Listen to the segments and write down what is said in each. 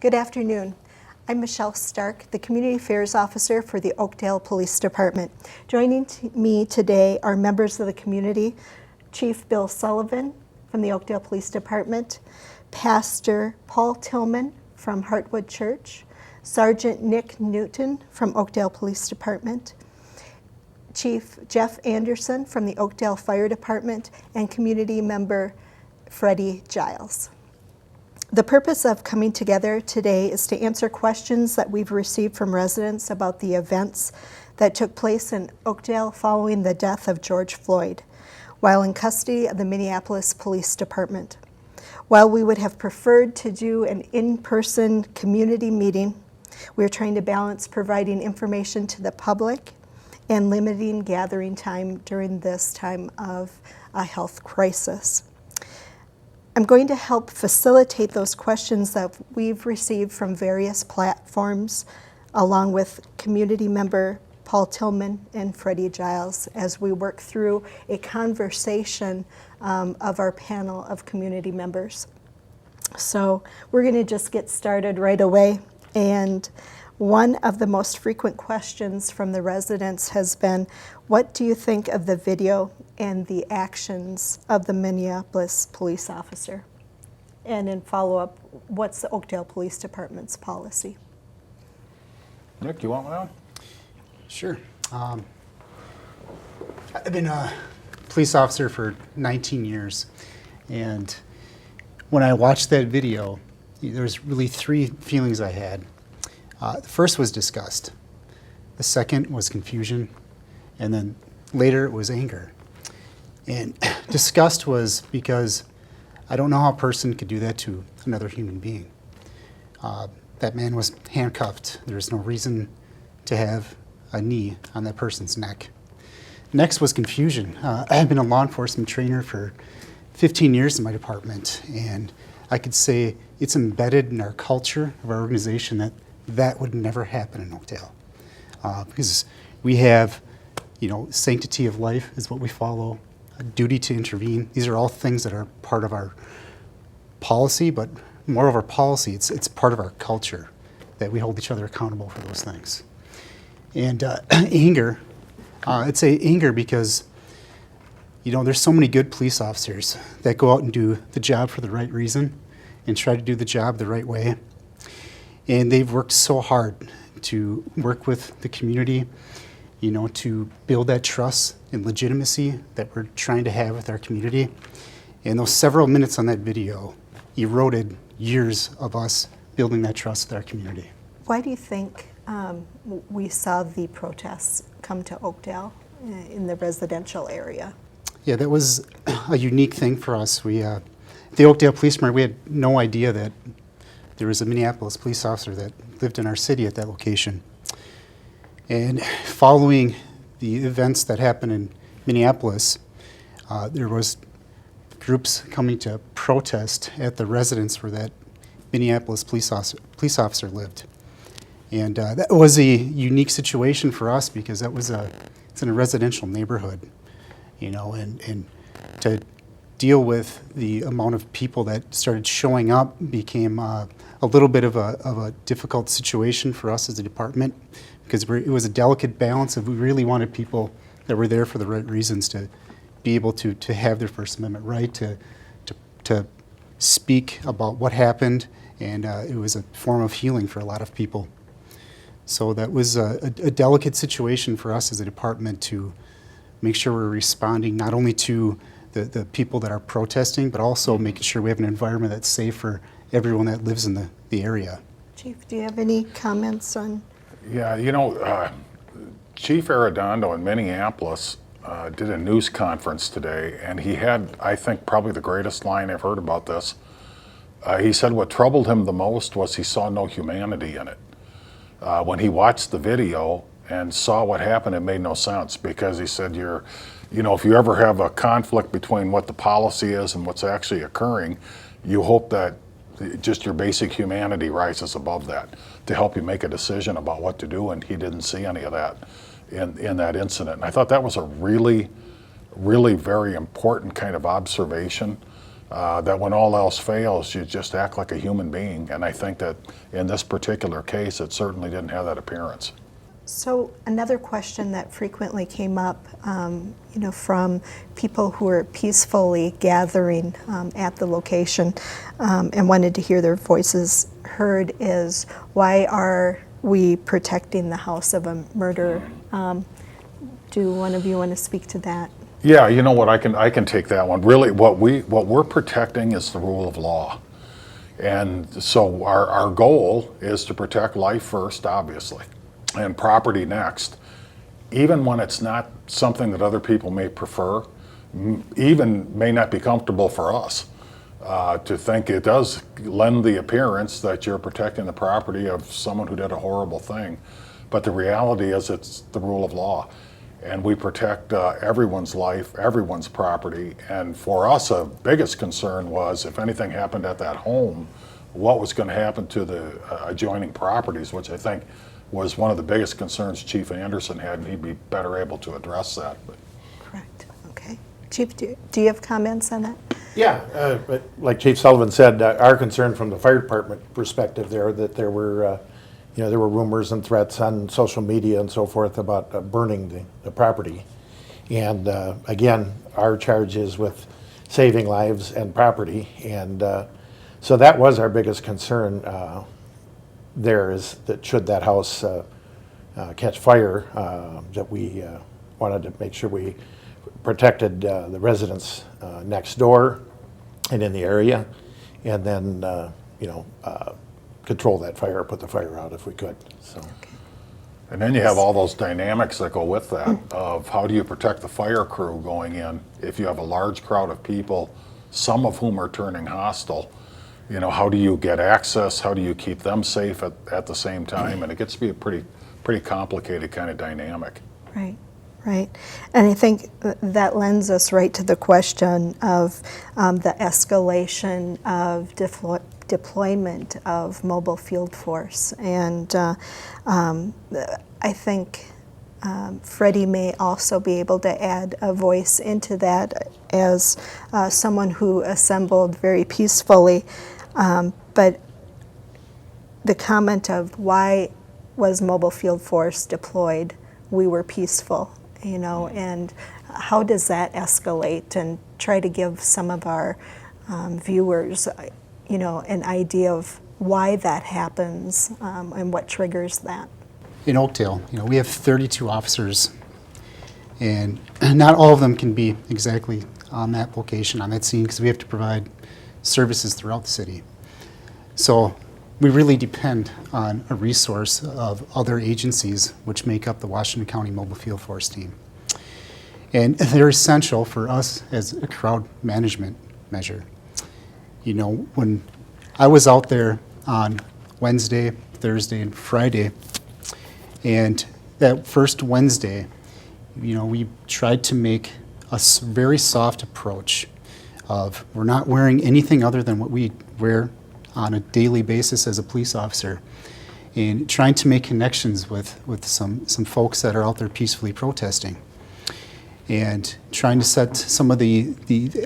Good afternoon. I'm Michelle Stark, the Community Affairs Officer for the Oakdale Police Department. Joining me today are members of the community, Chief Bill Sullivan from the Oakdale Police Department, Pastor Paul Tillman from Heartwood Church, Sergeant Nick Newton from Oakdale Police Department, Chief Jeff Anderson from the Oakdale Fire Department, and community member Freddie Giles. The purpose of coming together today is to answer questions that we've received from residents about the events that took place in Oakdale following the death of George Floyd while in custody of the Minneapolis Police Department. While we would have preferred to do an in-person community meeting, we're trying to balance providing information to the public and limiting gathering time during this time of a health crisis. I'm going to help facilitate those questions that we've received from various platforms, along with community member Paul Tillman and Freddie Giles, as we work through a conversation of our panel of community members. So we're going to just get started right away. And one of the most frequent questions from the residents has been, what do you think of the video and the actions of the Minneapolis police officer? And in follow-up, what's the Oakdale Police Department's policy? Nick, you want one on? Sure. I've been a police officer for 19 years, and when I watched that video, there's really three feelings I had. The first was disgust. The second was confusion, and then later it was anger. And disgust was because I don't know how a person could do that to another human being. That man was handcuffed. There's no reason to have a knee on that person's neck. Next was confusion. I have been a law enforcement trainer for 15 years in my department, and I could say it's embedded in our culture of our organization that that would never happen in Oakdale. Because we have, sanctity of life is what we follow, a duty to intervene. These are all things that are part of our policy, but more of our policy, it's part of our culture that we hold each other accountable for those things. And anger, I'd say anger because, there's so many good police officers that go out and do the job for the right reason and try to do the job the right way. And they've worked so hard to work with the community, to build that trust and legitimacy that we're trying to have with our community. And those several minutes on that video eroded years of us building that trust with our community. Why do you think we saw the protests come to Oakdale in the residential area? Yeah, that was a unique thing for us. The Oakdale Police Department, we had no idea that there was a Minneapolis police officer that lived in our city at that location. And following the events that happened in Minneapolis, there was groups coming to protest at the residence where that Minneapolis police officer lived. And that was a unique situation for us because it's in a residential neighborhood, and to deal with the amount of people that started showing up became a little bit of a difficult situation for us as a department because it was a delicate balance of we really wanted people that were there for the right reasons to be able to have their First Amendment right to speak about what happened, and it was a form of healing for a lot of people. So that was a delicate situation for us as a department to make sure we're responding not only to the people that are protesting, but also making sure we have an environment that's safe for everyone that lives in the area. Chief, do you have any comments on? Yeah, Chief Arredondo in Minneapolis did a news conference today, and he had, I think, probably the greatest line I've heard about this. He said what troubled him the most was he saw no humanity in it. When he watched the video and saw what happened, it made no sense because he said if you ever have a conflict between what the policy is and what's actually occurring, you hope that just your basic humanity rises above that to help you make a decision about what to do, and he didn't see any of that in that incident. And I thought that was a really, really very important kind of observation that when all else fails, you just act like a human being. And I think that in this particular case, it certainly didn't have that appearance. So another question that frequently came up, from people who were peacefully gathering at the location and wanted to hear their voices heard is, why are we protecting the house of a murderer? Do one of you want to speak to that? Yeah, you know what, I can take that one. Really, what we're protecting is the rule of law. And so our goal is to protect life first, obviously, and property next, even when it's not something that other people may prefer, even may not be comfortable for us. To think it does lend the appearance that you're protecting the property of someone who did a horrible thing. But the reality is it's the rule of law. And we protect everyone's life, everyone's property. And for us, a biggest concern was if anything happened at that home, what was going to happen to the adjoining properties, which I think was one of the biggest concerns Chief Anderson had, and he'd be better able to address that. But. Correct. Okay. Chief, do you have comments on that? Yeah, but like Chief Sullivan said, our concern from the fire department perspective there, that there were rumors and threats on social media and so forth about burning the property. And again, our charge is with saving lives and property. And so that was our biggest concern there, is that should that house catch fire, that we wanted to make sure we protected the residents next door and in the area, and then control that fire, put the fire out if we could. So. And then you have all those dynamics that go with that, of how do you protect the fire crew going in if you have a large crowd of people, some of whom are turning hostile. How do you get access? How do you keep them safe at the same time? And it gets to be a pretty complicated kind of dynamic. Right. And I think that lends us right to the question of the escalation of deployment of mobile field force. And I think Freddie may also be able to add a voice into that as someone who assembled very peacefully. But the comment of why was mobile field force deployed? We were peaceful, and how does that escalate? And try to give some of our viewers, an idea of why that happens and what triggers that. In Oakdale, we have 32 officers, and not all of them can be exactly on that location, on that scene, because we have to provide services throughout the city. So we really depend on a resource of other agencies which make up the Washington County Mobile Field Force team. And they're essential for us as a crowd management measure. When I was out there on Wednesday, Thursday, and Friday, and that first Wednesday, we tried to make a very soft approach of we're not wearing anything other than what we wear on a daily basis as a police officer, and trying to make connections with some folks that are out there peacefully protesting, and trying to set some of the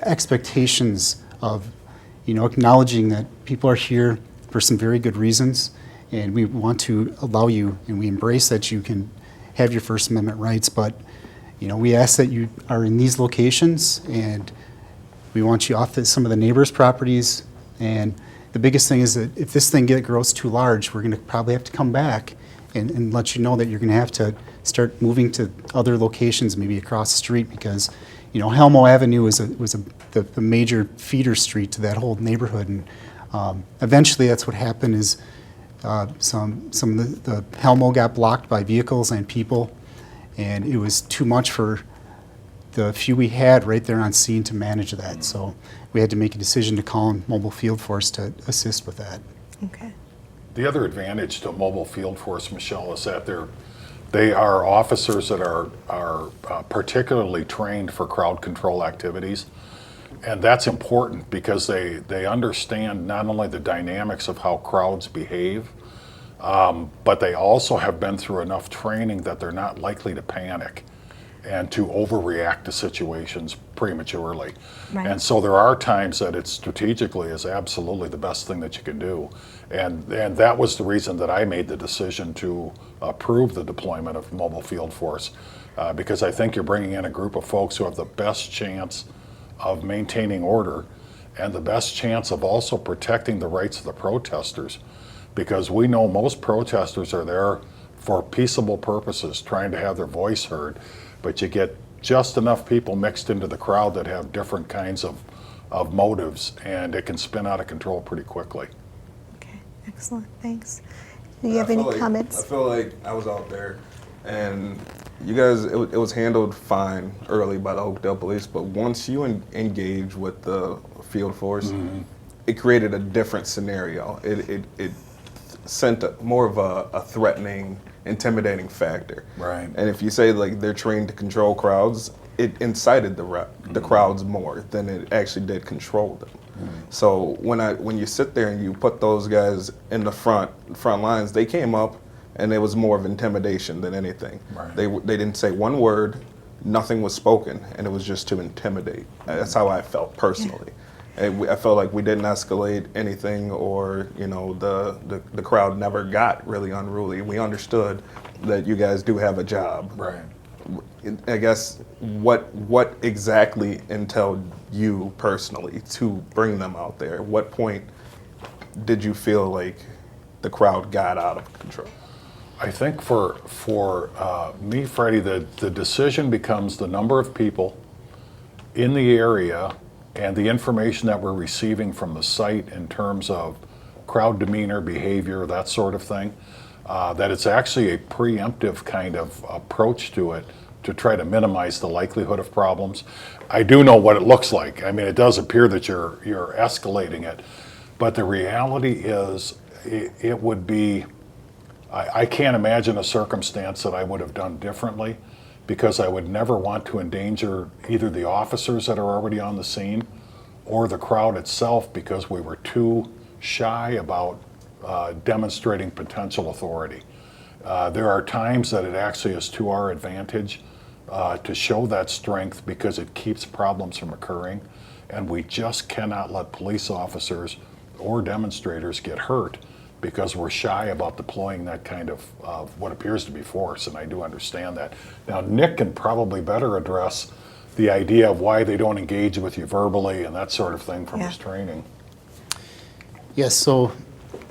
expectations of acknowledging that people are here for some very good reasons, and we want to allow you, and we embrace that you can have your First Amendment rights, but we ask that you are in these locations, and we want you off some of the neighbors' properties. And the biggest thing is that if this thing grows too large, we're going to probably have to come back and let you know that you're going to have to start moving to other locations, maybe across the street, because Helmo Avenue was the major feeder street to that whole neighborhood, and eventually that's what happened. Is some of the Helmo got blocked by vehicles and people, and it was too much for the few we had right there on scene to manage that. So we had to make a decision to call in mobile field force to assist with that. Okay. The other advantage to mobile field force, Michelle, is that they are officers that are particularly trained for crowd control activities. And that's important because they understand not only the dynamics of how crowds behave, but they also have been through enough training that they're not likely to panic. and to overreact to situations prematurely. Right. And so there are times that it strategically is absolutely the best thing that you can do. And that was the reason that I made the decision to approve the deployment of mobile field force, because I think you're bringing in a group of folks who have the best chance of maintaining order and the best chance of also protecting the rights of the protesters, because we know most protesters are there for peaceable purposes, trying to have their voice heard, but you get just enough people mixed into the crowd that have different kinds of motives, and it can spin out of control pretty quickly. Okay, excellent, thanks. Do you have I any feel like- comments? I feel like I was out there, and you guys, it was handled fine early by the Oakdale Police, but once you engage with the field force, it created a different scenario. It sent more of a threatening, intimidating factor. Right. And if you say like they're trained to control crowds, it incited the crowds more than it actually did control them. So when you sit there and you put those guys in the front lines, they came up and it was more of intimidation than anything. Right. They didn't say one word, nothing was spoken, and it was just to intimidate. That's how I felt personally. And I felt like we didn't escalate anything, or the crowd never got really unruly. We understood that you guys do have a job. Right. I guess what exactly entailed you personally to bring them out there? At what point did you feel like the crowd got out of control? I think for me, Freddie, the decision becomes the number of people in the area and the information that we're receiving from the site in terms of crowd demeanor, behavior, that sort of thing, that it's actually a preemptive kind of approach to it to try to minimize the likelihood of problems. I do know what it looks like. I mean, it does appear that you're escalating it, but the reality is it would be, I can't imagine a circumstance that I would have done differently, because I would never want to endanger either the officers that are already on the scene or the crowd itself, because we were too shy about demonstrating potential authority. There are times that it actually is to our advantage to show that strength, because it keeps problems from occurring, and we just cannot let police officers or demonstrators get hurt because we're shy about deploying that kind of what appears to be force, and I do understand that. Now, Nick can probably better address the idea of why they don't engage with you verbally and that sort of thing from his training. Yes, so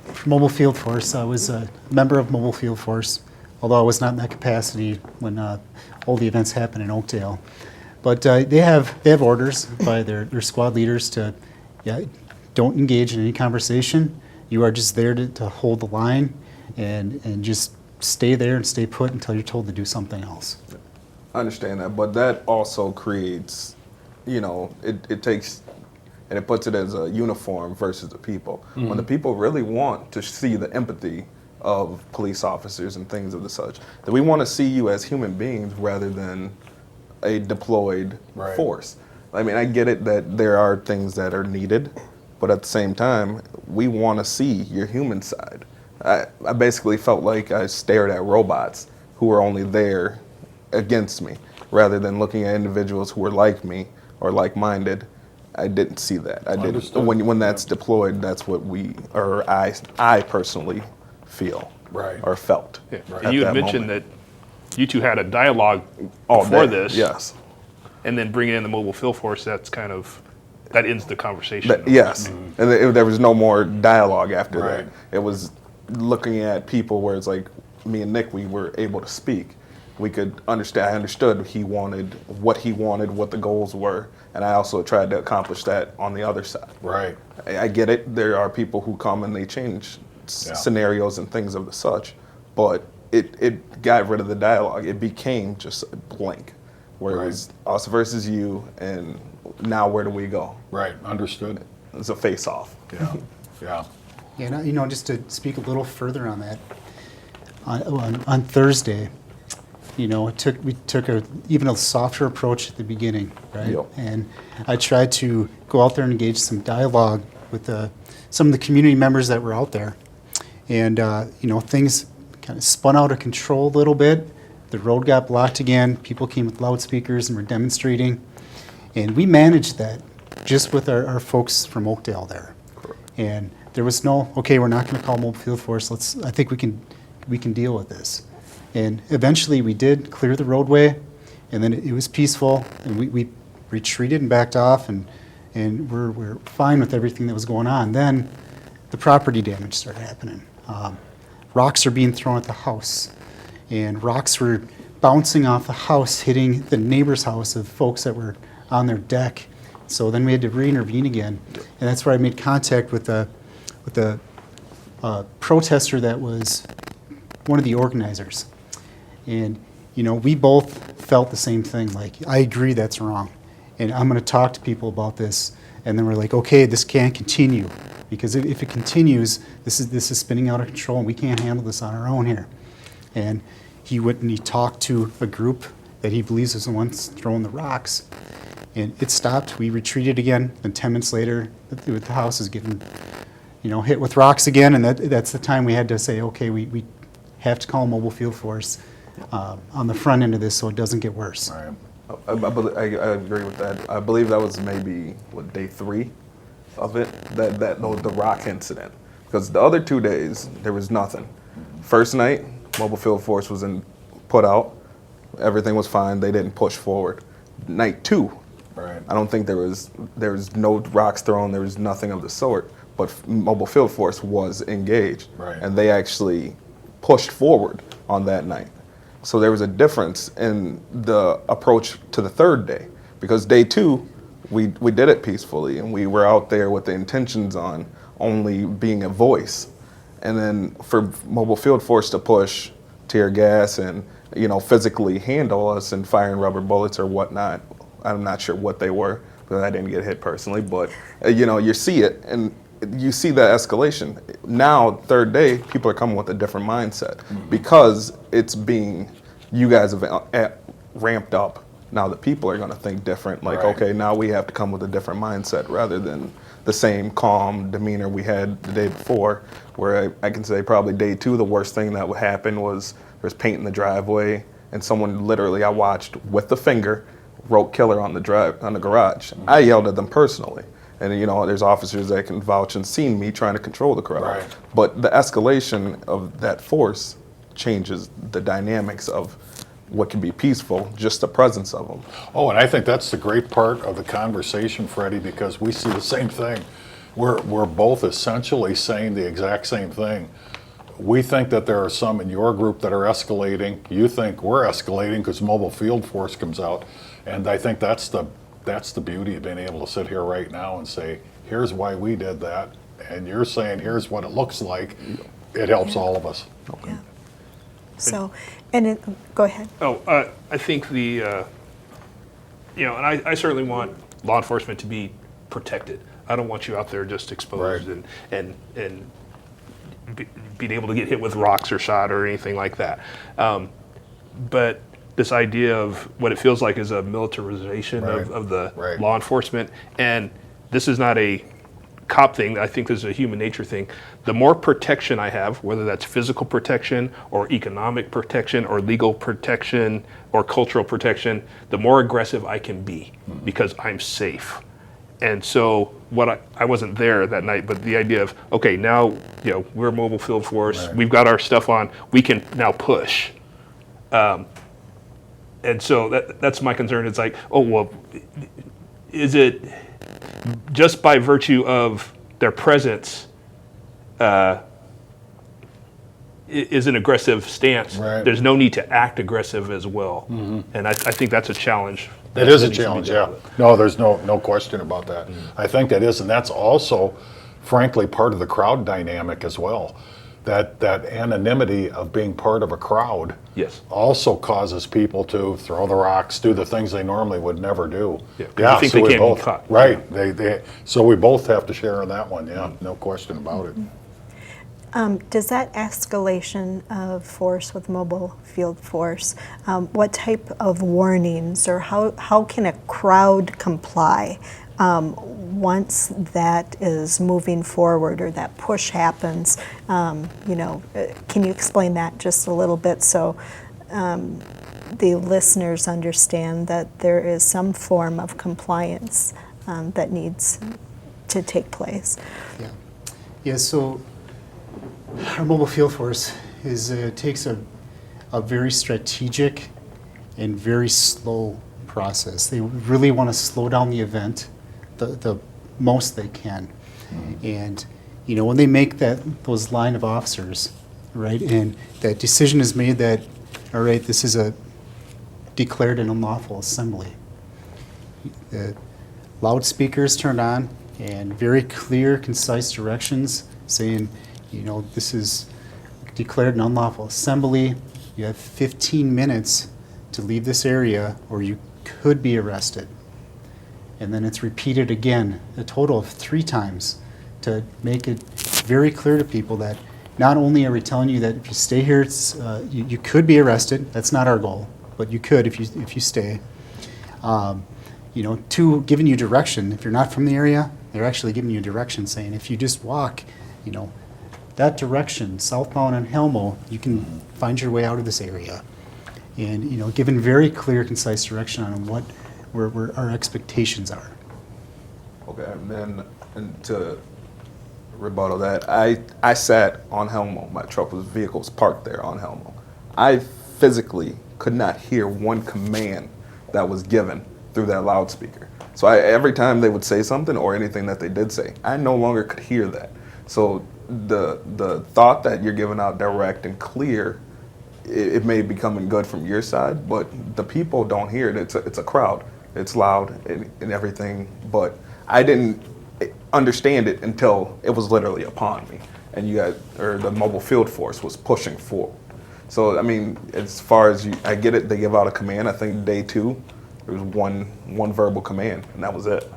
for Mobile Field Force, I was a member of Mobile Field Force, although I was not in that capacity when all the events happened in Oakdale. But they have orders by their squad leaders to, don't engage in any conversation. You are just there to hold the line and just stay there and stay put until you're told to do something else. I understand that, but that also creates, it takes, and it puts it as a uniform versus the people. When the people really want to see the empathy of police officers and things of the such, that we want to see you as human beings rather than a deployed force. I mean, I get it that there are things that are needed, but at the same time, we want to see your human side. I basically felt like I stared at robots who were only there against me, rather than looking at individuals who were like me or like-minded. I didn't see that. I didn't. When that's deployed, that's what I personally feel or felt. Yeah. at And you had that mentioned moment. that you two had a dialogue All before day, this. Yes. And then bringing in the mobile field force, that ends the conversation. Yes, and there was no more dialogue after Right. that. It was looking at people where it's like me and Nick, we were able to speak. We could understand. I understood what he wanted, what the goals were, and I also tried to accomplish that on the other side. Right. I get it. There are people who come and they change scenarios and things of the such, but it got rid of the dialogue. It became just blank, where it was us versus you, and now where do we go? Right. Understood. It's a face-off. Yeah. Yeah. Yeah, now, just to speak a little further on that, on Thursday, we took even a softer approach at the beginning, right? Yep. And I tried to go out there and engage some dialogue with some of the community members that were out there, and things kind of spun out of control a little bit. the road got blocked again. People came with loudspeakers and were demonstrating. And we managed that just with our folks from Oakdale there. And there was no, okay, we're not going to call mobile field force. I think we can deal with this. And eventually we did clear the roadway, and then it was peaceful, and we retreated and backed off, and we're fine with everything that was going on. Then the property damage started happening. Rocks are being thrown at the house, and rocks were bouncing off the house, hitting the neighbor's house of folks that were on their deck. So then we had to re-intervene again, and that's where I made contact with the protester that was one of the organizers. And we both felt the same thing, like, I agree that's wrong, and I'm going to talk to people about this. And then we're like, okay, this can't continue, because if it continues, this is spinning out of control, and we can't handle this on our own here. And he went and he talked to a group that he believes is the ones throwing the rocks, and it stopped. We retreated again, and 10 minutes later, the house is getting, hit with rocks again, and that's the time we had to say, okay, we have to call mobile field force on the front end of this so it doesn't get worse. Right. I agree with that. I believe that was maybe day 3 of it, the rock incident. Because the other 2 days there was nothing. First night, mobile field force was put out. Everything was fine. They didn't push forward. Night 2, Right. I don't think there was no rocks thrown. There was nothing of the sort. But mobile field force was engaged, Right. and they actually pushed forward on that night. So there was a difference in the approach to the third day, because day 2, we did it peacefully, and we were out there with the intentions on only being a voice. And then for mobile field force to push tear gas and physically handle us and firing rubber bullets or whatnot, I'm not sure what they were, because I didn't get hit personally, but you see it, and you see the escalation. Now, third day, people are coming with a different mindset, because it's you guys have ramped up. Now the people are going to think different, like, Right. okay, now we have to come with a different mindset rather than the same calm demeanor we had the day before, where I can say probably day 2, the worst thing that would happen was there's paint in the driveway, and someone literally, I watched with the finger, wrote killer on the garage. I yelled at them personally. And there's officers that can vouch and seen me trying to control the crowd. Right. But the escalation of that force changes the dynamics of what can be peaceful, just the presence of them. Oh, and I think that's the great part of the conversation, Freddie, because we see the same thing. We're both essentially saying the exact same thing. We think that there are some in your group that are escalating. You think we're escalating because mobile field force comes out. And I think that's the beauty of being able to sit here right now and say, here's why we did that. And you're saying, here's what it looks like. It helps all of us. Yeah. So, go ahead. I think and I certainly want law enforcement to be protected. I don't want you out there just exposed Right. and being able to get hit with rocks or shot or anything like that. But this idea of what it feels like is a militarization Right. of the Right. law enforcement, and this is not a cop thing. I think this is a human nature thing. The more protection I have, whether that's physical protection or economic protection or legal protection or cultural protection, the more aggressive I can be because I'm safe. And so I wasn't there that night, but the idea of, okay, now we're mobile field force, Right. we've got our stuff on, we can now push. And so that's my concern. It's like, oh, well, is it just by virtue of their presence is an aggressive stance? Right. There's no need to act aggressive as well. And I think that's a challenge. It is a that needs to be challenge, dealt yeah. with. No, there's no question about that. I think that is, and that's also, frankly, part of the crowd dynamic as well. That anonymity of being part of a crowd Yes. also causes people to throw the rocks, do the things they normally would never do. Yeah, 'cause you think so they we can't be both, caught. right? So we both have to share in that one. Yeah, no question about it. Does that escalation of force with mobile field force, what type of warnings or how can a crowd comply once that is moving forward or that push happens? Can you explain that just a little bit so the listeners understand that there is some form of compliance that needs to take place. Yeah. Yeah, so our mobile field force takes a very strategic and very slow process. They really want to slow down the event the most they can. And when they make those line of officers, right, and that decision is made that, all right, this is a declared an unlawful assembly. The loudspeakers turned on and very clear, concise directions saying, this is declared an unlawful assembly. You have 15 minutes to leave this area or you could be arrested. And then it's repeated again, a total of 3 times, to make it very clear to people that not only are we telling you that if you stay here, you could be arrested. That's not our goal, but you could if you stay. 2, giving you direction. If you're not from the area, they're actually giving you direction, saying if you just walk, that direction, southbound on Helmo, you can find your way out of this area. And given very clear, concise direction on what where our expectations are. Okay, and to rebuttal that, I sat on Helmo. My vehicle was parked there on Helmo. I physically could not hear one command that was given through that loudspeaker. So every time they would say something or anything that they did say, I no longer could hear that. So the thought that you're giving out direct and clear, it may be coming good from your side, but the people don't hear it. It's a crowd. It's loud and everything, but I didn't understand it until it was literally upon me, and the mobile field force was pushing forward. So I mean, as far as I get it, they give out a command. I think day 2, there was one verbal command, and that was it.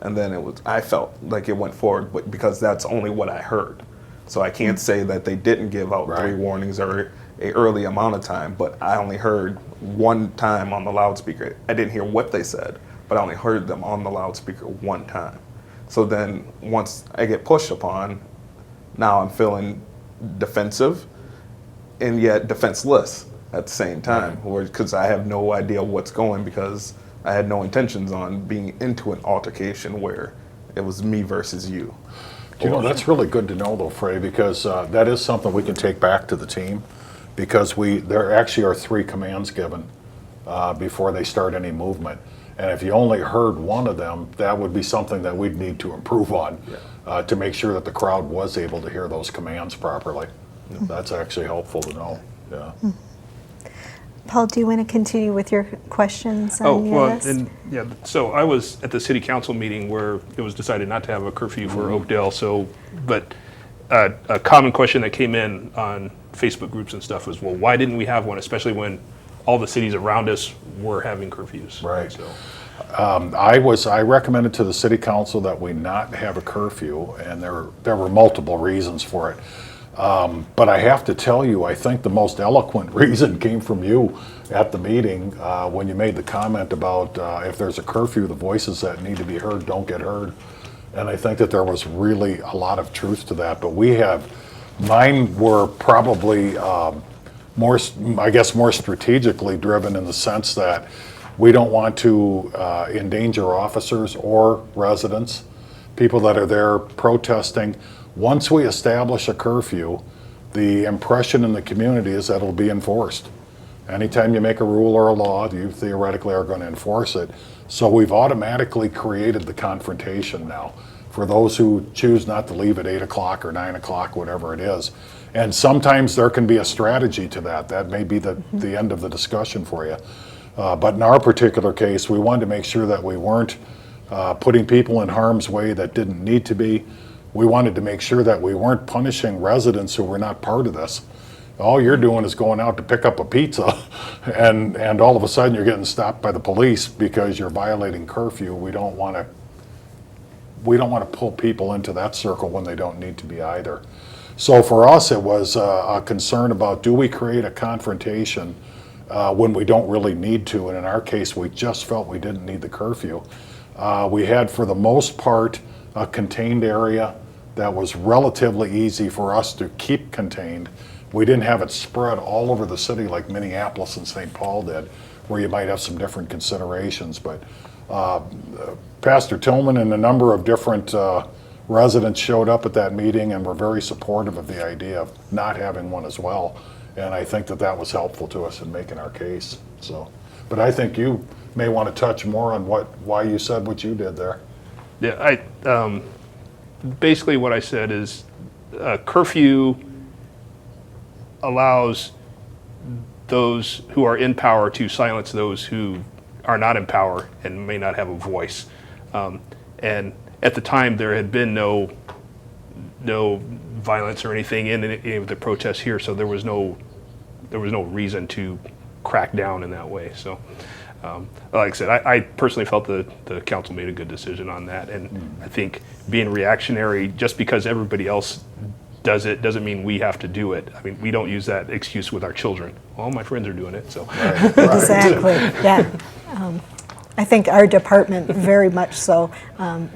And then I felt like it went forward, but because that's only what I heard. So I can't say that they didn't give out 3 warnings or a early amount of time, but I only heard 1 time on the loudspeaker. I didn't hear what they said, but I only heard them on the loudspeaker 1 time. So then once I get pushed upon, now I'm feeling defensive and yet defenseless at the same time, because I have no idea what's going, because I had no intentions on being into an altercation where it was me versus you. That's really good to know though, Frey, because that is something we can take back to the team, because there actually are 3 commands given before they start any movement. And if you only heard one of them, that would be something that we'd need to improve on to make sure that the crowd was able to hear those commands properly. That's actually helpful to know. Yeah. Paul, do you want to continue with your questions on your list? So I was at the city council meeting where it was decided not to have a curfew for Oakdale. But a common question that came in on Facebook groups and stuff was, well, why didn't we have one, especially when all the cities around us were having curfews? Right. So. I recommended to the city council that we not have a curfew, and there were multiple reasons for it. But I have to tell you, I think the most eloquent reason came from you at the meeting when you made the comment about if there's a curfew, the voices that need to be heard don't get heard. And I think that there was really a lot of truth to that. But mine were probably more strategically driven, in the sense that we don't want to endanger officers or residents, people that are there protesting. Once we establish a curfew, the impression in the community is that it'll be enforced. Anytime you make a rule or a law, you theoretically are going to enforce it. So we've automatically created the confrontation now for those who choose not to leave at 8 o'clock or 9 o'clock, whatever it is. And sometimes there can be a strategy to that. That may be the end of the discussion for you. But in our particular case, we wanted to make sure that we weren't putting people in harm's way that didn't need to be. We wanted to make sure that we weren't punishing residents who were not part of this. All you're doing is going out to pick up a pizza, and all of a sudden you're getting stopped by the police because you're violating curfew. We don't want to pull people into that circle when they don't need to be either. So for us, it was a concern about, do we create a confrontation when we don't really need to? And in our case, we just felt we didn't need the curfew. We had, for the most part, a contained area that was relatively easy for us to keep contained, We didn't have it spread all over the city like Minneapolis and St. Paul did, where you might have some different considerations. But Pastor Tillman and a number of different residents showed up at that meeting and were very supportive of the idea of not having one as well. And I think that that was helpful to us in making our case. So, but I think you may want to touch more on why you said what you did there. Yeah, basically what I said is curfew allows those who are in power to silence those who are not in power and may not have a voice. And at the time, there had been no violence or anything in any of the protests here, so there was no reason to crack down in that way. So, like I said, I personally felt the council made a good decision on that, and I think being reactionary just because everybody else does it doesn't mean we have to do it. I mean, we don't use that excuse with our children. Well, my friends are doing it, so. Right. Exactly, yeah. I think our department very much so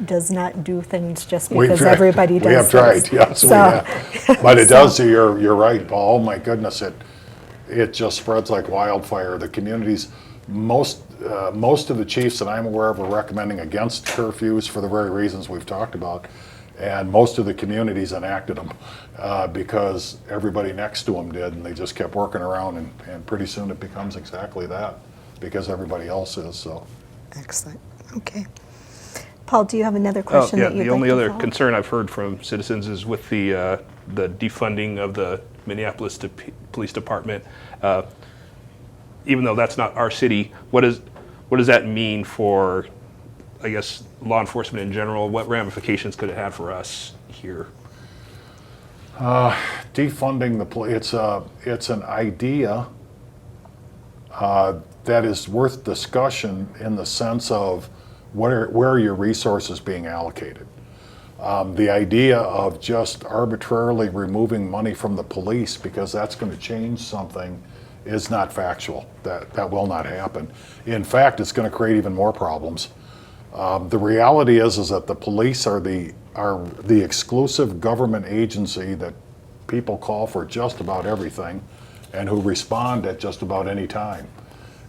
does not do things just because everybody does. We have tried, things. yes, we So- have. But it does, you're right, Paul. Oh my goodness, it just spreads like wildfire. The communities, most of the chiefs that I'm aware of are recommending against curfews for the very reasons we've talked about. And most of the communities enacted them because everybody next to them did, and they just kept working around, and pretty soon it becomes exactly that because everybody else is, so. Excellent, okay. Paul, do you have another question that you'd the like only to other follow? concern I've heard from citizens is with the defunding of the Minneapolis Police Department. Even though that's not our city, what does that mean for, I guess, law enforcement in general? What ramifications could it have for us here? Defunding the police, it's an idea that is worth discussion in the sense of where are your resources being allocated. The idea of just arbitrarily removing money from the police because that's going to change something is not factual. That will not happen. In fact, it's going to create even more problems. The reality is that the police are the exclusive government agency that people call for just about everything and who respond at just about any time.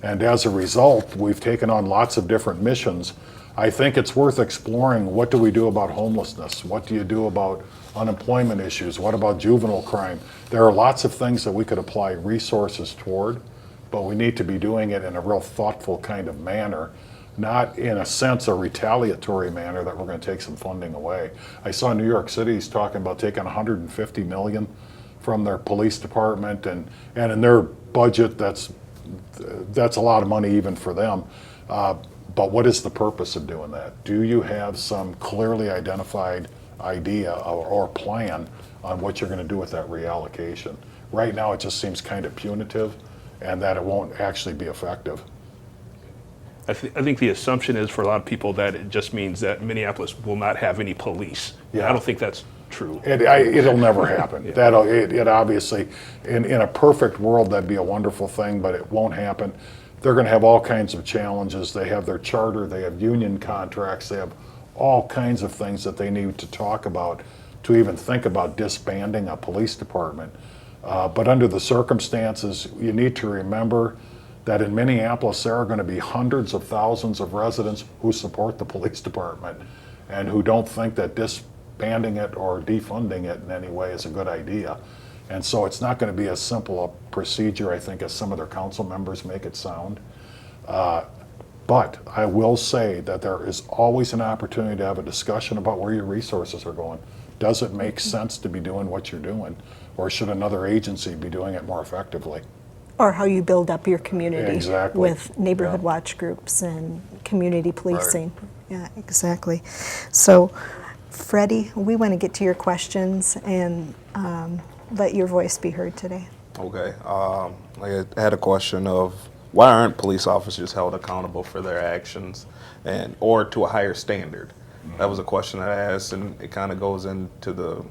And as a result, we've taken on lots of different missions. I think it's worth exploring, what do we do about homelessness? What do you do about unemployment issues? What about juvenile crime? There are lots of things that we could apply resources toward, but we need to be doing it in a real thoughtful kind of manner, not in a sense a retaliatory manner that we're going to take some funding away. I saw New York City's talking about taking $150 million from their police department, and in their budget, that's a lot of money even for them. But what is the purpose of doing that? Do you have some clearly identified idea or plan on what you're going to do with that reallocation? Right now, it just seems kind of punitive and that it won't actually be effective. I think the assumption is for a lot of people that it just means that Minneapolis will not have any police. Yeah. I don't think that's true. It'll never happen. It obviously, in a perfect world, that'd be a wonderful thing, but it won't happen. They're going to have all kinds of challenges. They have their charter, they have union contracts, they have all kinds of things that they need to talk about to even think about disbanding a police department. But under the circumstances, you need to remember that in Minneapolis, there are going to be hundreds of thousands of residents who support the police department and who don't think that disbanding it or defunding it in any way is a good idea. And so it's not going to be as simple a procedure, I think, as some of their council members make it sound. But I will say that there is always an opportunity to have a discussion about where your resources are going. Does it make sense to be doing what you're doing? Or should another agency be doing it more effectively? Or how you build up your community Exactly. with neighborhood watch groups and community policing. Yeah, exactly. So, Freddie, we want to get to your questions and let your voice be heard today. Okay. I had a question of why aren't police officers held accountable for their actions or to a higher standard? That was a question I asked, and it kind of goes into the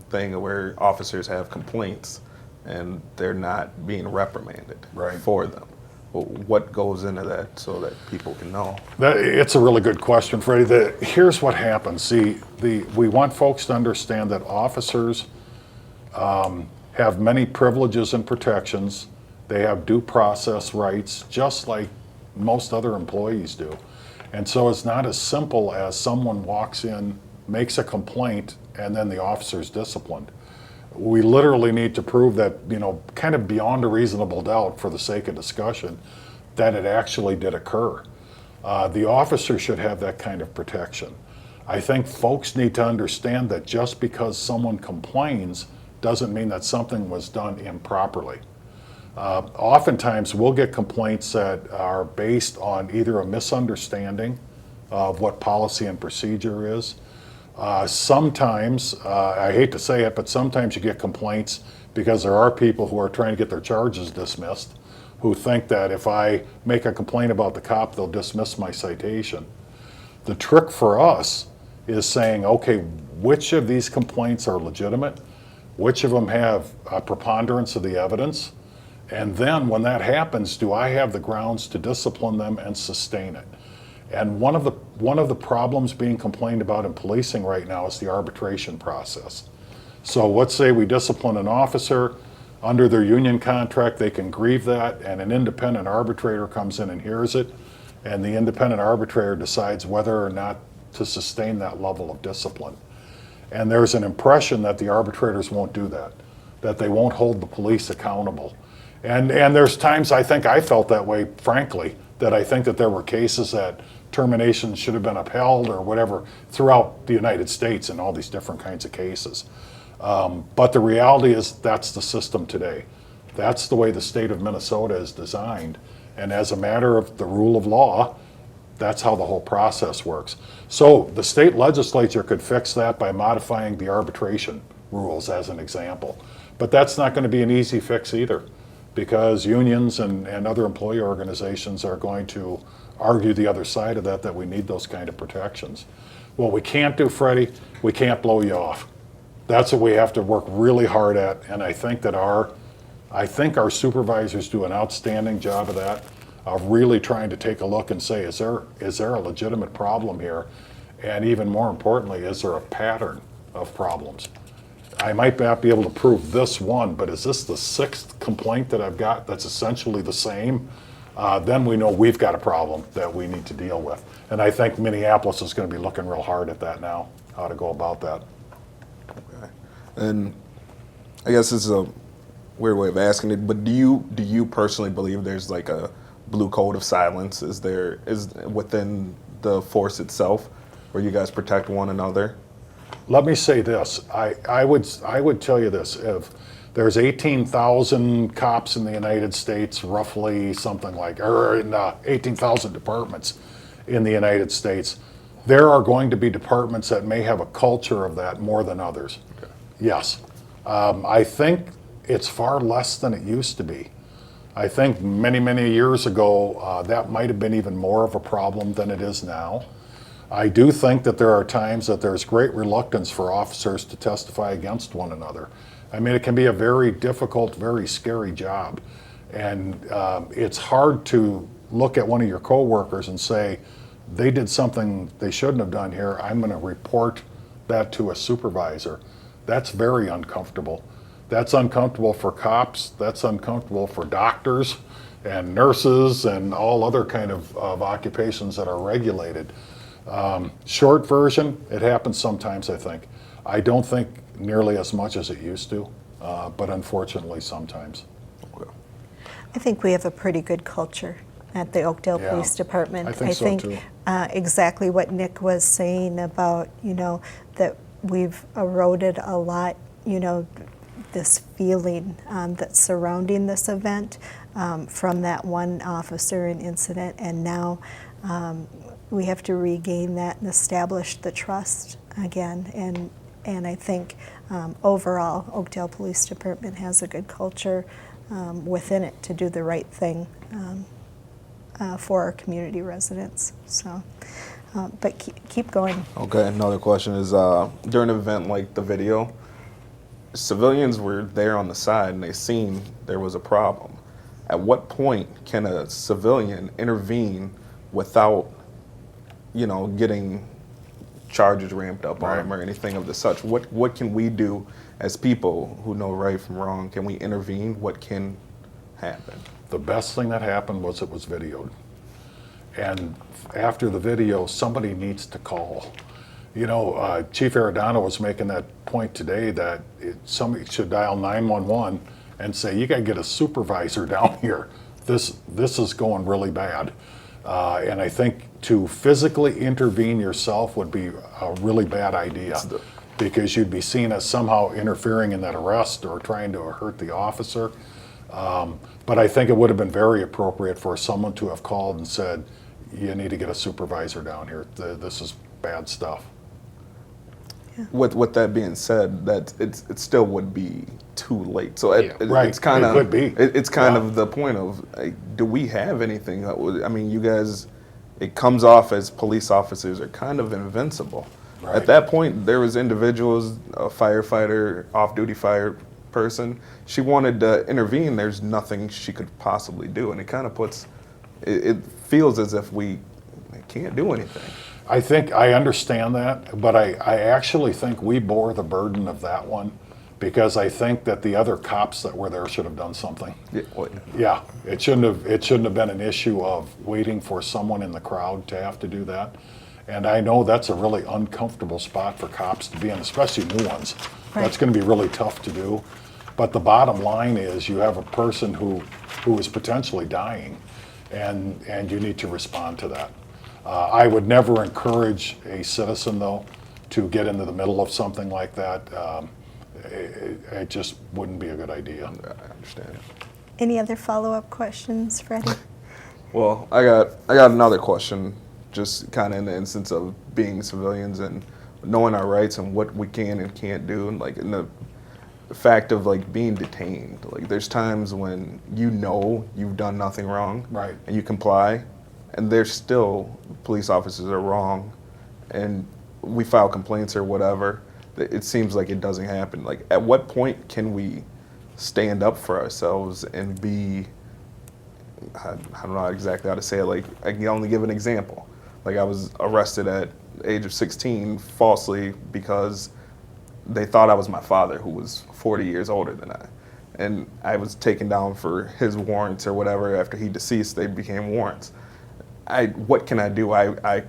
thing where officers have complaints and they're not being reprimanded for them. Well, what goes into that so that people can know? It's a really good question, Freddie. Here's what happens. We want folks to understand that officers have many privileges and protections. They have due process rights, just like most other employees do. And so it's not as simple as someone walks in, makes a complaint, and then the officer's disciplined. We literally need to prove that, kind of beyond a reasonable doubt, for the sake of discussion, that it actually did occur. The officer should have that kind of protection. I think folks need to understand that just because someone complains doesn't mean that something was done improperly. Oftentimes we'll get complaints that are based on either a misunderstanding of what policy and procedure is. Sometimes, I hate to say it, but sometimes you get complaints because there are people who are trying to get their charges dismissed, who think that if I make a complaint about the cop, they'll dismiss my citation. The trick for us is saying, okay, which of these complaints are legitimate? Which of them have a preponderance of the evidence? And then when that happens, do I have the grounds to discipline them and sustain it? And one of the problems being complained about in policing right now is the arbitration process. So let's say we discipline an officer. Under their union contract, they can grieve that, and an independent arbitrator comes in and hears it, and the independent arbitrator decides whether or not to sustain that level of discipline. And there's an impression that the arbitrators won't do that they won't hold the police accountable. And there's times I think I felt that way, frankly, that I think that there were cases that terminations should have been upheld or whatever throughout the United States in all these different kinds of cases. But the reality is that's the system today. That's the way the state of Minnesota is designed. And as a matter of the rule of law, that's how the whole process works. So the state legislature could fix that by modifying the arbitration rules as an example. But that's not going to be an easy fix either, because unions and other employee organizations are going to argue the other side of that we need those kind of protections. What we can't do, Freddie, we can't blow you off. That's what we have to work really hard at, and I think that our supervisors do an outstanding job of that, of really trying to take a look and say, is there a legitimate problem here? And even more importantly, is there a pattern of problems? I might not be able to prove this one, but is this the sixth complaint that I've got that's essentially the same? Then we know we've got a problem that we need to deal with. And I think Minneapolis is going to be looking real hard at that now, how to go about that. Okay. And I guess this is a weird way of asking it, but do you personally believe there's like a blue code of silence? Is within the force itself where you guys protect one another? Let me say this. I would tell you this. If there's 18,000 cops in the United States, roughly something like, or in 18,000 departments in the United States, there are going to be departments that may have a culture of that more than others. Okay. Yes. I think it's far less than it used to be. I think many, many years ago, that might have been even more of a problem than it is now. I do think that there are times that there's great reluctance for officers to testify against one another. I mean, it can be a very difficult, very scary job. And it's hard to look at one of your coworkers and say, they did something they shouldn't have done here, I'm going to report that to a supervisor. That's very uncomfortable. That's uncomfortable for cops, that's uncomfortable for doctors and nurses and all other kind of occupations that are regulated. Short version, it happens sometimes, I think. I don't think nearly as much as it used to, but unfortunately sometimes. I think we have a pretty good culture at the Oakdale Yeah, Police Department. I think so, too. Exactly what Nick was saying about, that we've eroded a lot, this feeling that's surrounding this event from that one officer and incident, and now we have to regain that and establish the trust again. And I think overall, Oakdale Police Department has a good culture within it to do the right thing for our community residents. So, but keep going. Okay, another question is, during an event like the video, civilians were there on the side and they seen there was a problem. At what point can a civilian intervene without, getting charges ramped up on them or anything of the such? What can we do as people who know right from wrong, can we intervene? What can happen? The best thing that happened was it was videoed. And after the video, somebody needs to call. You know, Chief Arredondo was making that point today that somebody should dial 911 and say, you got to get a supervisor down here. This is going really bad. And I think to physically intervene yourself would be a really bad idea, because you'd be seen as somehow interfering in that arrest or trying to hurt the officer. But I think it would have been very appropriate for someone to have called and said, you need to get a supervisor down here. This is bad stuff. With that being said, that it still would be too late. So Right. it's kind of It could be. It's kind of the point of, like, do we have anything that would? I mean, you guys, it comes off as police officers are kind of invincible. Right. At that point, there was individuals, a firefighter, off-duty fire person. She wanted to intervene. There's nothing she could possibly do, and it kind of puts. It feels as if we can't do anything. I think I understand that, but I actually think we bore the burden of that one, because I think that the other cops that were there should have done something. Yeah, well, Yeah, it shouldn't have been an issue of waiting for someone in the crowd to have to do that. And I know that's a really uncomfortable spot for cops to be in, especially new ones. That's going to be really tough to do. But the bottom line is you have a person who is potentially dying, and you need to respond to that. I would never encourage a citizen, though, to get into the middle of something like that. It just wouldn't be a good idea. I understand. Any other follow-up questions, Freddie? Well, I got another question, just kind of in the instance of being civilians and knowing our rights and what we can and can't do, and like in the fact of like being detained. Like there's times when you know you've done nothing wrong, Right. and you comply, and there's still police officers are wrong, and we file complaints or whatever. It seems like it doesn't happen. Like, at what point can we stand up for ourselves and be, I don't know exactly how to say it, like, I can only give an example. Like, I was arrested at the age of 16 falsely because they thought I was my father, who was 40 years older than I. And I was taken down for his warrants or whatever. After he deceased, they became warrants. What can I do? I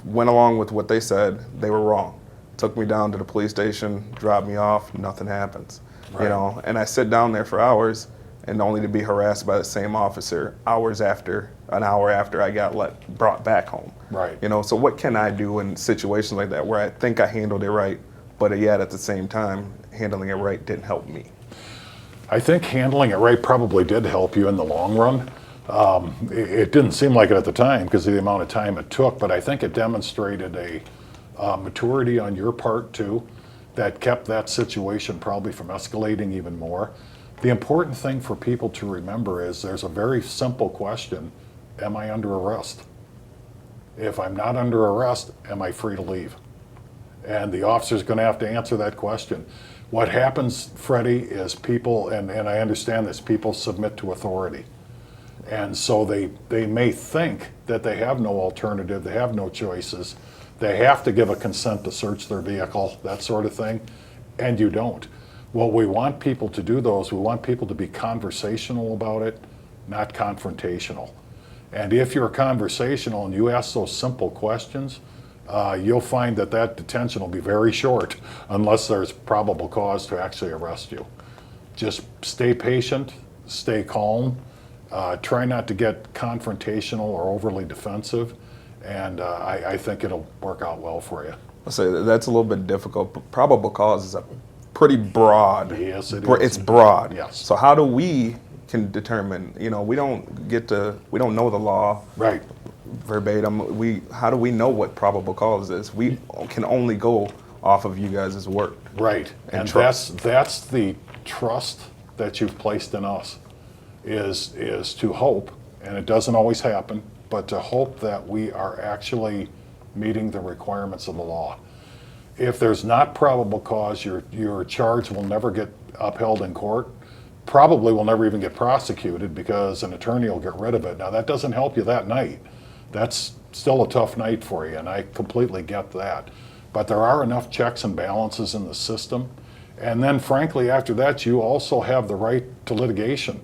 went along with what they said. They were wrong. Took me down to the police station, dropped me off, nothing happens. Right. You know, and I sit down there for hours, and only to be harassed by the same officer an hour after I got brought back home. Right. You know, so what can I do in situations like that where I think I handled it right, but yet at the same time, handling it right didn't help me? I think handling it right probably did help you in the long run. It didn't seem like it at the time because of the amount of time it took, but I think it demonstrated a maturity on your part too that kept that situation probably from escalating even more. The important thing for people to remember is there's a very simple question: am I under arrest? If I'm not under arrest, am I free to leave? And the officer's going to have to answer that question. What happens, Freddie, is people, and I understand this, people submit to authority. And so they may think that they have no alternative, they have no choices, they have to give a consent to search their vehicle, that sort of thing, and you don't. What we want people to do, though, is we want people to be conversational about it, not confrontational. And if you're conversational and you ask those simple questions, you'll find that detention will be very short unless there's probable cause to actually arrest you. Just stay patient, stay calm, try not to get confrontational or overly defensive, and I think it'll work out well for you. I'll say that's a little bit difficult. Probable cause is a pretty broad. Yes, it is. It's broad. Yes. So how do we can determine? You know, we don't know the law. Right. Verbatim. How do we know what probable cause is? We can only go off of you guys' work. Right. And trust. that's the trust that you've placed in us, is to hope, and it doesn't always happen, but to hope that we are actually meeting the requirements of the law. If there's not probable cause, your charge will never get upheld in court, probably will never even get prosecuted because an attorney will get rid of it. Now, that doesn't help you that night. That's still a tough night for you, and I completely get that. But there are enough checks and balances in the system, And then frankly, after that, you also have the right to litigation.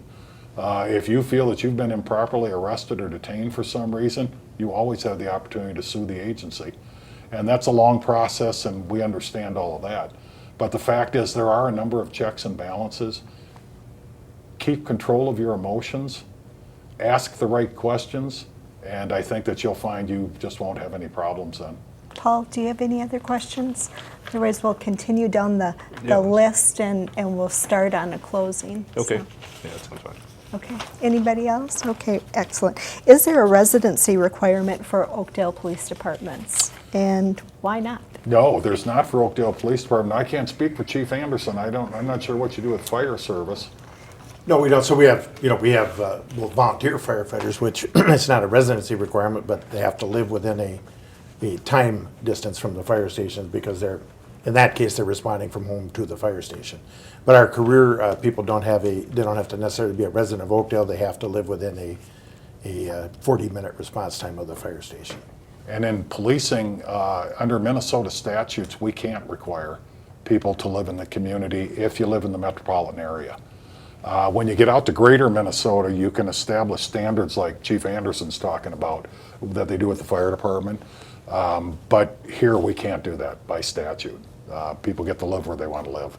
If you feel that you've been improperly arrested or detained for some reason, you always have the opportunity to sue the agency. And that's a long process, and we understand all of that. But the fact is, there are a number of checks and balances. Keep control of your emotions, ask the right questions, and I think that you'll find you just won't have any problems then. Paul, do you have any other questions? Otherwise, we'll continue down the Yeah. list and we'll start on a closing. Okay. So, Yeah, that sounds fine. okay. Anybody else? Okay, excellent. Is there a residency requirement for Oakdale Police Departments? And why not? No, there's not for Oakdale Police Department. I can't speak for Chief Anderson. I'm not sure what you do with fire service. No, we don't. So we have, well, volunteer firefighters, which it's not a residency requirement, but they have to live within a time distance from the fire station because in that case, they're responding from home to the fire station. But our career people they don't have to necessarily be a resident of Oakdale. They have to live within a 40-minute response time of the fire station. And in policing, under Minnesota statutes, we can't require people to live in the community if you live in the metropolitan area. When you get out to greater Minnesota, you can establish standards like Chief Anderson's talking about that they do with the fire department. But here we can't do that by statute. People get to live where they want to live.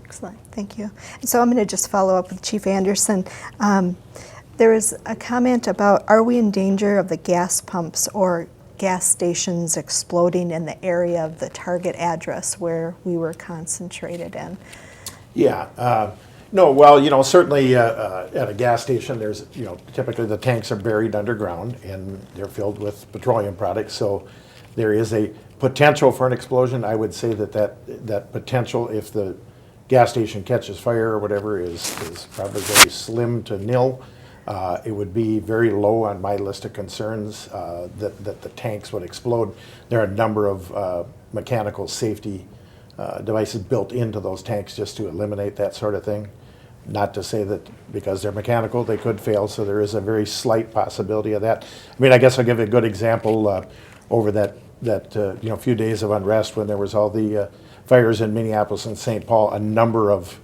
Excellent, thank you. And so I'm going to just follow up with Chief Anderson. There was a comment about, are we in danger of the gas pumps or gas stations exploding in the area of the target address where we were concentrated in? Yeah. No, well, certainly at a gas station, there's, typically the tanks are buried underground and they're filled with petroleum products. So there is a potential for an explosion. I would say that potential, if the gas station catches fire or whatever, is probably very slim to nil. It would be very low on my list of concerns that the tanks would explode. There are a number of mechanical safety devices built into those tanks just to eliminate that sort of thing. Not to say that because they're mechanical, they could fail, so there is a very slight possibility of that. I mean, I guess I'll give you a good example over that few days of unrest when there was all the fires in Minneapolis and St. Paul. A number of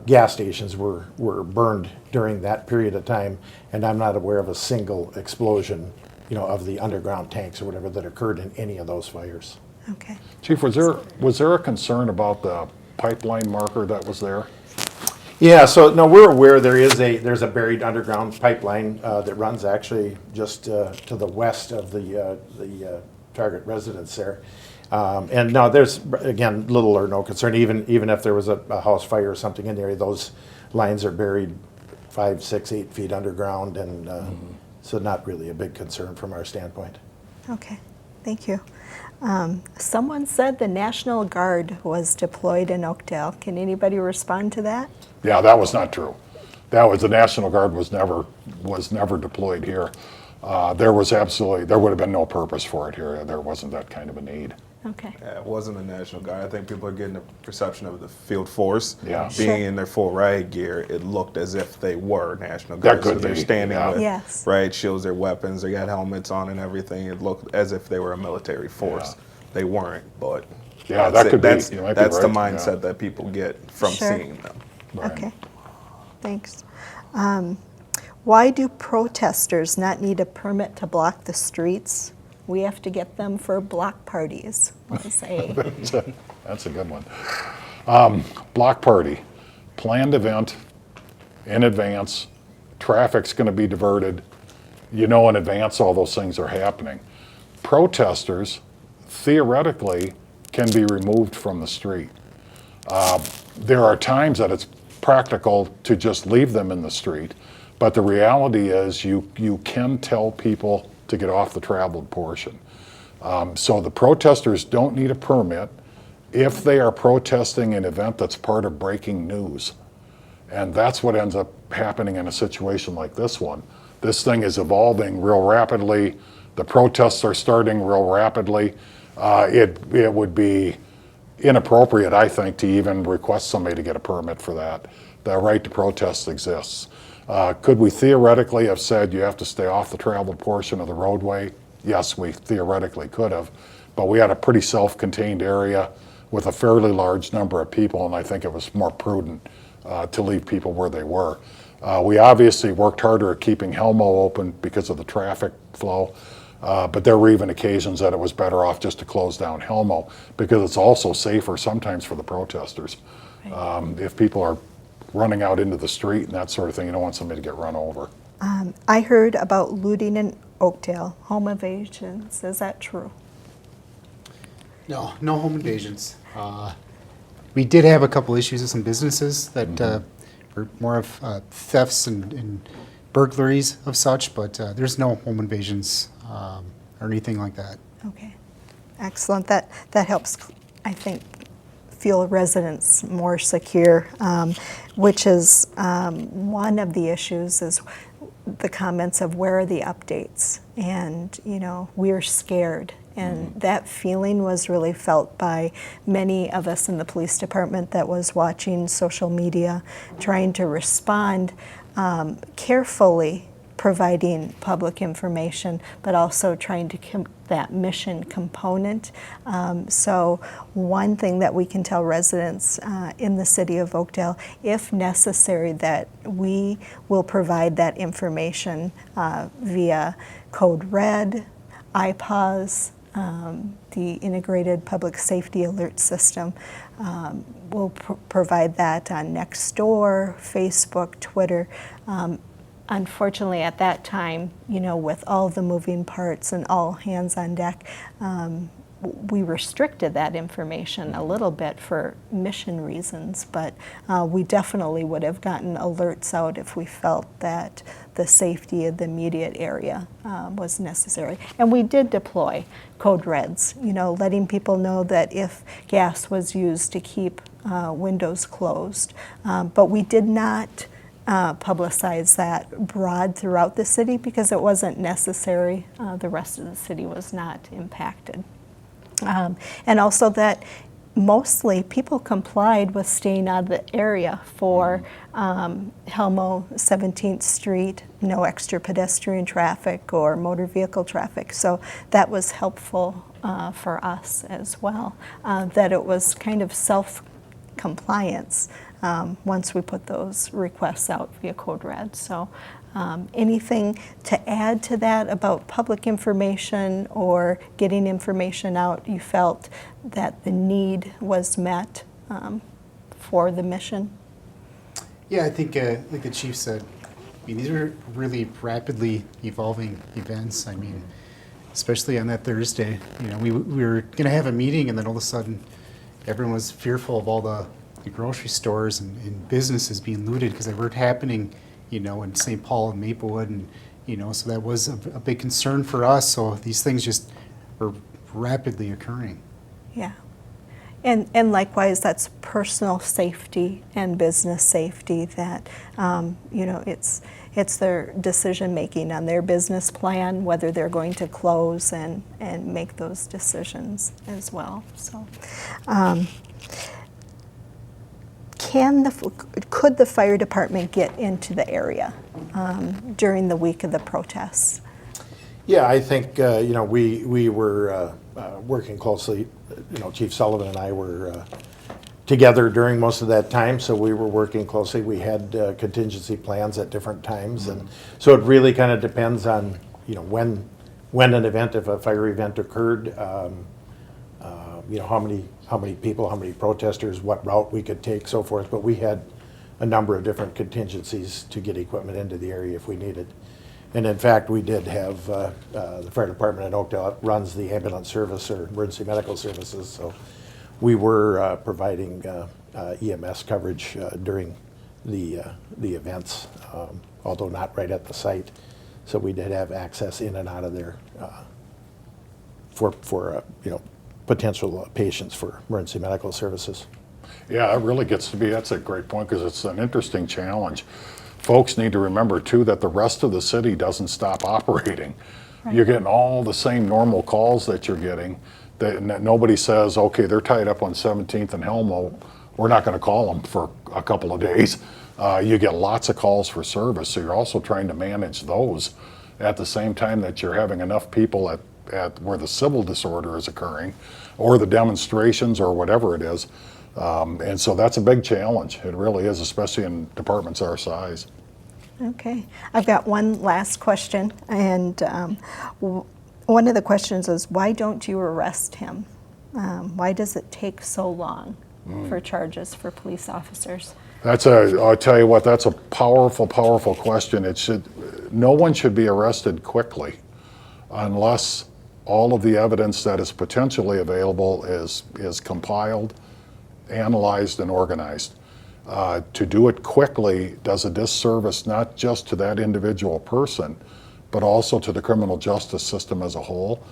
gas stations were burned during that period of time, and I'm not aware of a single explosion, of the underground tanks or whatever that occurred in any of those fires. Okay. Chief, was there a concern about the pipeline marker that was there? Yeah, so no, we're aware there's a buried underground pipeline that runs actually just to the west of the target residence there. And no, there's, again, little or no concern. Even if there was a house fire or something in the area, those lines are buried 5, 6, 8 feet underground, and so not really a big concern from our standpoint. Okay, thank you. Someone said the National Guard was deployed in Oakdale. Can anybody respond to that? Yeah, that was not true. The National Guard was never deployed here. There would have been no purpose for it here. There wasn't that kind of a need. Okay. Yeah, it wasn't a National Guard. I think people are getting a perception of the field force. Yeah. Being Sure. in their full riot gear, it looked as if they were National That Guard. could So they're be, standing yeah. with Yes. riot shields, their weapons, they got helmets on and everything. It looked as if they were a military force. Yeah. They weren't, but Yeah, that's that it. could be. That's, You might be that's the right, mindset yeah. that people get from Sure. seeing them. Right. Okay, thanks. Why do protesters not need a permit to block the streets? We have to get them for block parties, was A. That's a good one. Block party, planned event in advance, traffic's going to be diverted. In advance all those things are happening. Protesters, theoretically, can be removed from the street. There are times that it's practical to just leave them in the street, but the reality is you can tell people to get off the traveled portion. So the protesters don't need a permit if they are protesting an event that's part of breaking news. And that's what ends up happening in a situation like this one. This thing is evolving real rapidly. The protests are starting real rapidly. It would be inappropriate, I think, to even request somebody to get a permit for that. The right to protest exists. Could we theoretically have said you have to stay off the traveled portion of the roadway? Yes, we theoretically could have, but we had a pretty self-contained area. with a fairly large number of people, and I think it was more prudent to leave people where they were. We obviously worked harder at keeping Helmo open because of the traffic flow, but there were even occasions that it was better off just to close down Helmo because it's also safer sometimes for the protesters. If people are running out into the street and that sort of thing, you don't want somebody to get run over. I heard about looting in Oakdale, home invasions. Is that true? No, no home invasions. We did have a couple issues with some businesses that were more of thefts and burglaries of such, but there's no home invasions or anything like that. Okay, excellent. That helps, I think, feel residents more secure, which is one of the issues is the comments of where are the updates, and we're scared. And that feeling was really felt by many of us in the police department that was watching social media, trying to respond carefully, providing public information, but also trying to that mission component. So one thing that we can tell residents in the city of Oakdale, if necessary, that we will provide that information via Code Red, IPAWS, the Integrated Public Safety Alert System. We'll provide that on Nextdoor, Facebook, Twitter. Unfortunately, at that time, with all the moving parts and all hands on deck, we restricted that information a little bit for mission reasons, but we definitely would have gotten alerts out if we felt that the safety of the immediate area was necessary. And we did deploy code reds, letting people know that if gas was used to keep windows closed. But we did not publicize that broad throughout the city because it wasn't necessary. The rest of the city was not impacted. And also that mostly people complied with staying out of the area for Helmo 17th Street, no extra pedestrian traffic or motor vehicle traffic. So that was helpful for us as well, that it was kind of self-compliance once we put those requests out via Code Red. So anything to add to that about public information or getting information out, you felt that the need was met for the mission? Yeah, I think, like the chief said, these are really rapidly evolving events. Especially on that Thursday, we were going to have a meeting, and then all of a sudden, everyone was fearful of all the grocery stores and businesses being looted because they weren't happening, in St. Paul and Maplewood, and so that was a big concern for us. So these things just were rapidly occurring. Yeah. And likewise, that's personal safety and business safety that, it's their decision making on their business plan, whether they're going to close and make those decisions as well. So, could the fire department get into the area during the week of the protests? Yeah, I think, we were working closely. Chief Sullivan and I were together during most of that time, so we were working closely. We had contingency plans at different times, and so it really kind of depends on, when an event, if a fire event occurred, how many people, how many protesters, what route we could take, so forth. But we had a number of different contingencies to get equipment into the area if we needed. And in fact, we did have the fire department in Oakdale runs the ambulance service or emergency medical services, so we were providing EMS coverage during the events, although not right at the site. So we did have access in and out of there for potential patients for emergency medical services. Yeah, it really gets to be, that's a great point because it's an interesting challenge. Folks need to remember too that the rest of the city doesn't stop operating. Right. You're getting all the same normal calls that you're getting. That nobody says, okay, they're tied up on 17th and Helmo, we're not going to call them for a couple of days. You get lots of calls for service, so you're also trying to manage those at the same time that you're having enough people at where the civil disorder is occurring, or the demonstrations or whatever it is. And so that's a big challenge. It really is, especially in departments our size. Okay, I've got one last question, and one of the questions is, why don't you arrest him? Why does it take so long for charges for police officers? I'll tell you what, that's a powerful, powerful question. No one should be arrested quickly unless all of the evidence that is potentially available is compiled, analyzed, and organized. To do it quickly does a disservice not just to that individual person, but also to the criminal justice system as a whole.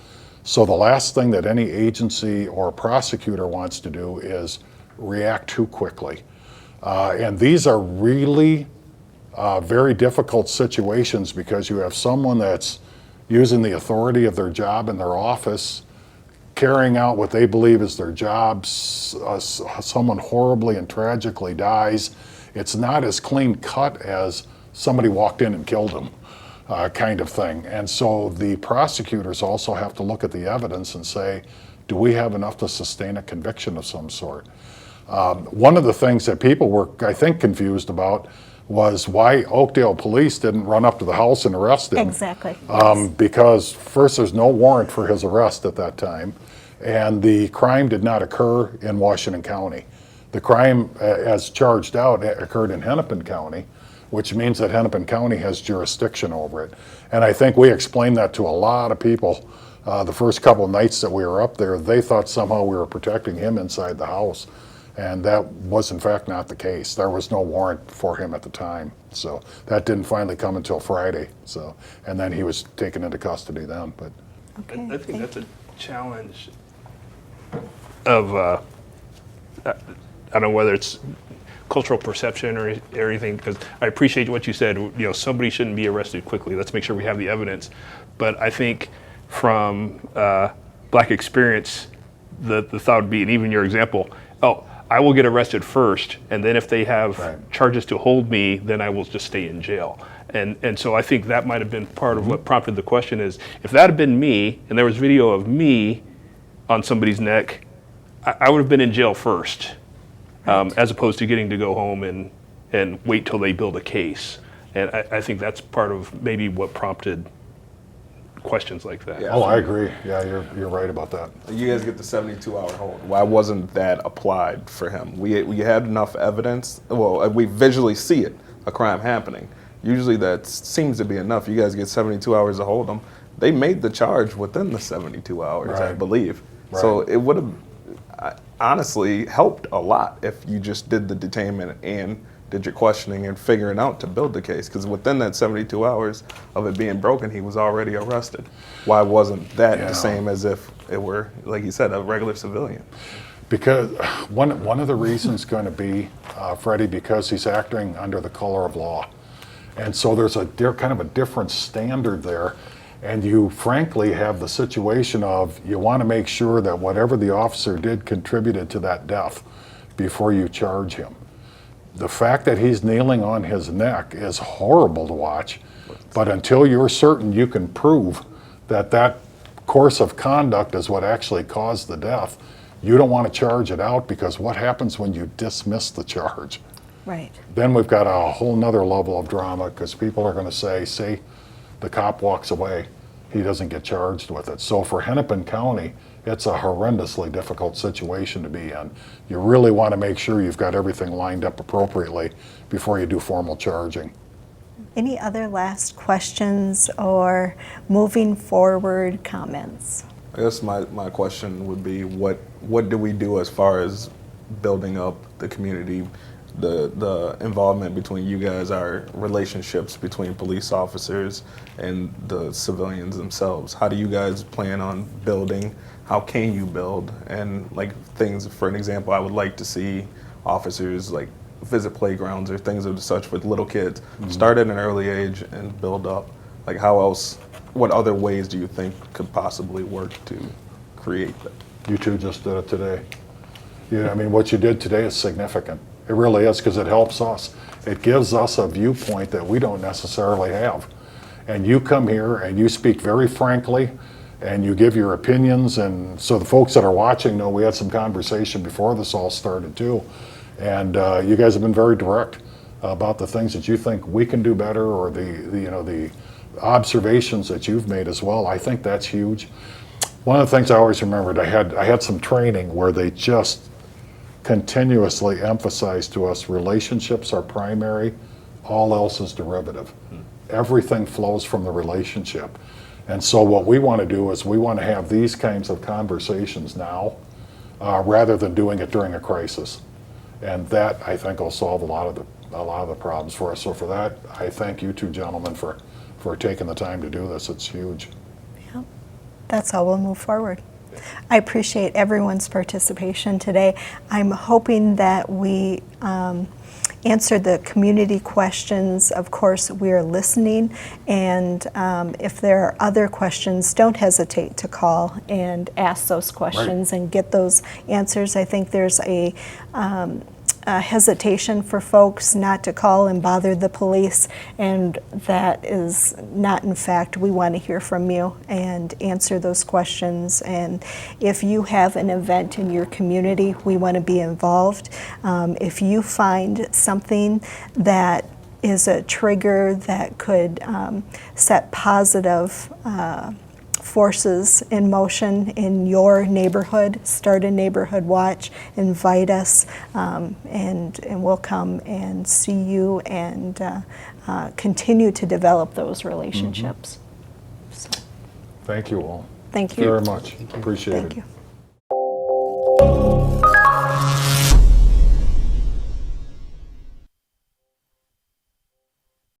So the last thing that any agency or prosecutor wants to do is react too quickly. And these are really very difficult situations because you have someone that's using the authority of their job in their office, carrying out what they believe is their job. Someone horribly and tragically dies. It's not as clean cut as somebody walked in and killed him, kind of thing. And so the prosecutors also have to look at the evidence and say, do we have enough to sustain a conviction of some sort? One of the things that people were, I think, confused about was why Oakdale Police didn't run up to the house and arrest him. Exactly. Yes. Because first, there's no warrant for his arrest at that time, and the crime did not occur in Washington County. The crime, as charged out, occurred in Hennepin County, which means that Hennepin County has jurisdiction over it. And I think we explained that to a lot of people the first couple of nights that we were up there. They thought somehow we were protecting him inside the house. And that was in fact not the case. There was no warrant for him at the time. So that didn't finally come until Friday. So, and then he was taken into custody then. But Okay, I think thank that's a challenge of, I don't know whether it's cultural perception or anything, because I appreciate what you said, somebody shouldn't be arrested quickly. Let's make sure we have the evidence. But I think from Black experience, the thought would be, and even your example, I will get arrested first, and then if they have charges to hold me, then I will just stay in jail. And so I think that might have been part of what prompted the question is, if that had been me, and there was video of me on somebody's neck, I would have been in jail first, as opposed to getting to go home and wait till they build a case. And I think that's part of maybe what prompted questions like that. Yeah. oh, I agree. Yeah, you're right about that. You guys get the 72-hour hold. Why wasn't that applied for him? We had enough evidence. Well, we visually see it, a crime happening. Usually that seems to be enough. You guys get 72 hours to hold them. They made the charge within the 72 hours, I Right. believe. Right. So it would have honestly helped a lot if you just did the detainment and did your questioning and figuring out to build the case, because within that 72 hours of it being broken, he was already arrested. Why wasn't that Yeah. the same as if it were, like you said, a regular civilian? Because one of the reasons going to be, Freddie, because he's acting under the color of law. And so there's kind of a different standard there. And you frankly have the situation of you want to make sure that whatever the officer did contributed to that death before you charge him. The fact that he's kneeling on his neck is horrible to watch, but until you're certain you can prove that that course of conduct is what actually caused the death, you don't want to charge it out, because what happens when you dismiss the charge? Right. Then we've got a whole nother level of drama, because people are going to say the cop walks away, he doesn't get charged with it. So for Hennepin County, it's a horrendously difficult situation to be in. You really want to make sure you've got everything lined up appropriately before you do formal charging. Any other last questions or moving forward comments? I guess my question would be, what do we do as far as building up the community, the involvement between you guys, our relationships between police officers and the civilians themselves? How do you guys plan on building? How can you build? And like things, for an example, I would like to see officers like visit playgrounds or things of such with little kids. Start at an early age and build up. Like how else, what other ways do you think could possibly work to create that? You two just did it today. I mean, what you did today is significant. It really is, because it helps us. It gives us a viewpoint that we don't necessarily have. And you come here and you speak very frankly, and you give your opinions, and so the folks that are watching know we had some conversation before this all started too, and you guys have been very direct about the things that you think we can do better, or the observations that you've made as well. I think that's huge. One of the things I always remembered, I had some training where they just continuously emphasized to us relationships are primary, all else is derivative. Everything flows from the relationship. And so what we want to do is we want to have these kinds of conversations now rather than doing it during a crisis. And that, I think, will solve a lot of the problems for us. So for that, I thank you two gentlemen for taking the time to do this. It's huge. Yeah, that's how we'll move forward. I appreciate everyone's participation today. I'm hoping that we answered the community questions. Of course, we are listening, and if there are other questions, don't hesitate to call and ask those questions and get those answers. I think there's a hesitation for folks not to call and bother the police, and that is not in fact. We want to hear from you and answer those questions, and if you have an event in your community, we want to be involved. If you find something that is a trigger that could set positive forces in motion in your neighborhood, start a neighborhood watch, invite us, and we'll come and see you and continue to develop those relationships. So, Thank you all. thank you. Very much. Appreciate it. Thank you.